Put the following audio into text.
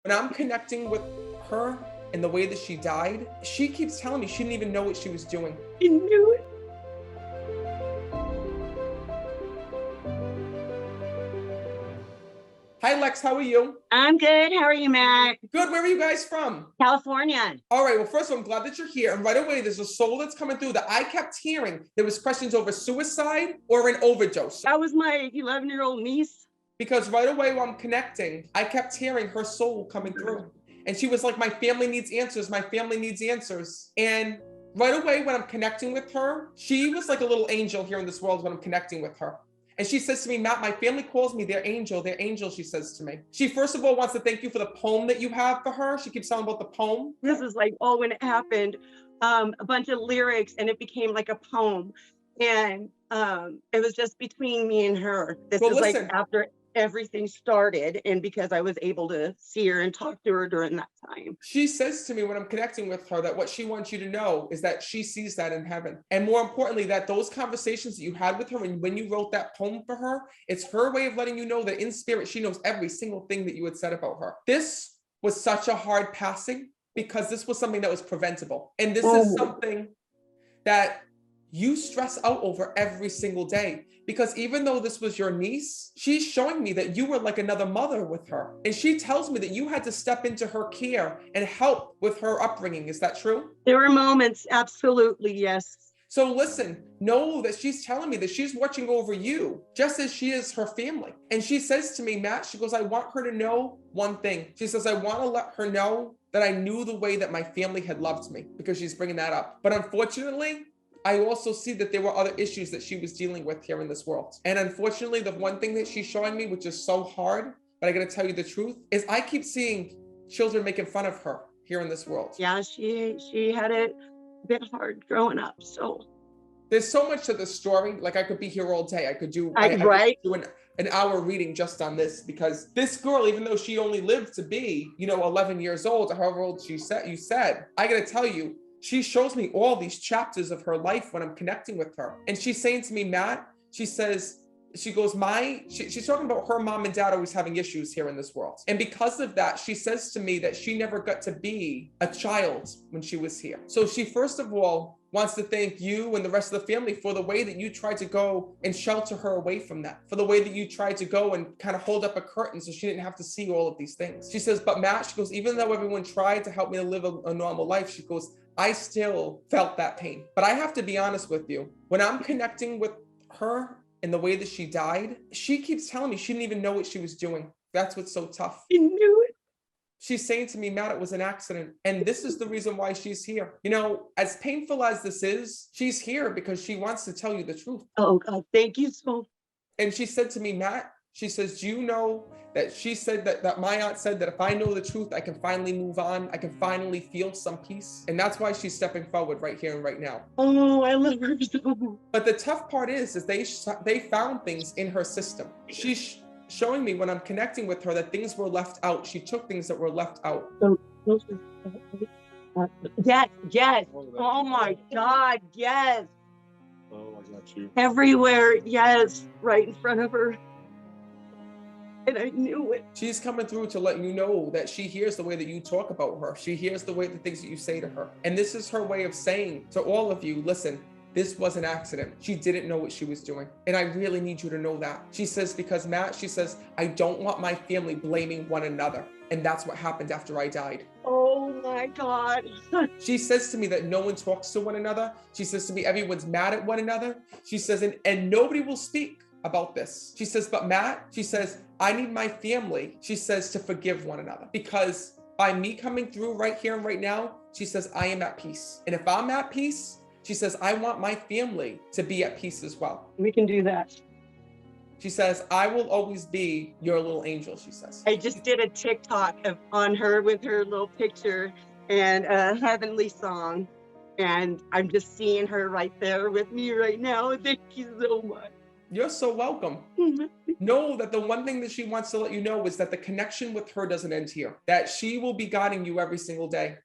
When I'm connecting with her and the way that she died, she keeps telling me she didn't even know what she was doing. I knew it. Hi, Lex. How are you? I'm good. How are you, Matt? Good. Where are you guys from? California. All right. Well, first of all, I'm glad that you're here. And right away, there's a soul that's coming through that I kept hearing. There was questions over suicide or an overdose. That was my 11-year-old niece. Because right away while I'm connecting, I kept hearing her soul coming through. And she was like, my family needs answers. My family needs answers. And right away when I'm connecting with her, she was like a little angel here in this world when I'm connecting with her. And she says to me, Matt, my family calls me their angel, she says to me. She first of all wants to thank you for the poem that you have for her. She keeps telling about the poem. This is like, when it happened, a bunch of lyrics and it became like a poem. And it was just between me and her. This Well, is listen. like after everything started, and because I was able to see her and talk to her during that time. She says to me when I'm connecting with her that what she wants you to know is that she sees that in heaven. And more importantly, that those conversations that you had with her and when you wrote that poem for her, it's her way of letting you know that in spirit, she knows every single thing that you had said about her. This was such a hard passing because this was something that was preventable. And this is something that you stress out over every single day. Because even though this was your niece, she's showing me that you were like another mother with her. And she tells me that you had to step into her care and help with her upbringing. Is that true? There were moments, absolutely, yes. So listen, know that she's telling me that she's watching over you just as she is her family. And she says to me, Matt, she goes, I want her to know one thing. She says, I want to let her know that I knew the way that my family had loved me, because she's bringing that up. But unfortunately, I also see that there were other issues that she was dealing with here in this world. And unfortunately, the one thing that she's showing me, which is so hard, but I got to tell you the truth, is I keep seeing children making fun of her here in this world. Yeah, she had it a bit hard growing up. So there's so much to the story. Like I could be here all day. I could do, right. I could do an hour reading just on this, because this girl, even though she only lived to be, 11 years old, or however old you said, I got to tell you, she shows me all these chapters of her life when I'm connecting with her. And she's saying to me, Matt, she says, she goes, she's talking about her mom and dad always having issues here in this world. And because of that, she says to me that she never got to be a child when she was here. So she, first of all, wants to thank you and the rest of the family for the way that you tried to go and shelter her away from that, for the way that you tried to go and kind of hold up a curtain so she didn't have to see all of these things. She says, but Matt, she goes, even though everyone tried to help me to live a normal life, she goes, I still felt that pain. But I have to be honest with you, when I'm connecting with her and the way that she died, she keeps telling me she didn't even know what she was doing. That's what's so tough. I knew it. She's saying to me, Matt, it was an accident. And this is the reason why she's here. As painful as this is, she's here because she wants to tell you the truth. Oh, God, thank you so. And she said to me, Matt, she says, do you know that she said that my aunt said that if I know the truth, I can finally move on. I can finally feel some peace. And that's why she's stepping forward right here and right now. Oh, I love her so much. But the tough part is they found things in her system. She's showing me when I'm connecting with her that things were left out. She took things that were left out. Yes. Oh my God, yes. Oh, I got you. Everywhere, yes, right in front of her. And I knew it. She's coming through to let you know that she hears the way that you talk about her. She hears the things that you say to her. And this is her way of saying to all of you, listen, this was an accident. She didn't know what she was doing. And I really need you to know that. She says, because Matt, she says, I don't want my family blaming one another. And that's what happened after I died. Oh my God. She says to me that no one talks to one another. She says to me, everyone's mad at one another. She says, and nobody will speak about this. She says, but Matt, she says, I need my family, she says, to forgive one another, because by me coming through right here and right now, she says, I am at peace. And if I'm at peace, she says, I want my family to be at peace as well. We can do that. She says, I will always be your little angel, she says. I just did a TikTok on her with her little picture and a heavenly song. And I'm just seeing her right there with me right now. Thank you so much. You're so welcome. Know that the one thing that she wants to let you know is that the connection with her doesn't end here, that she will be guiding you every single day.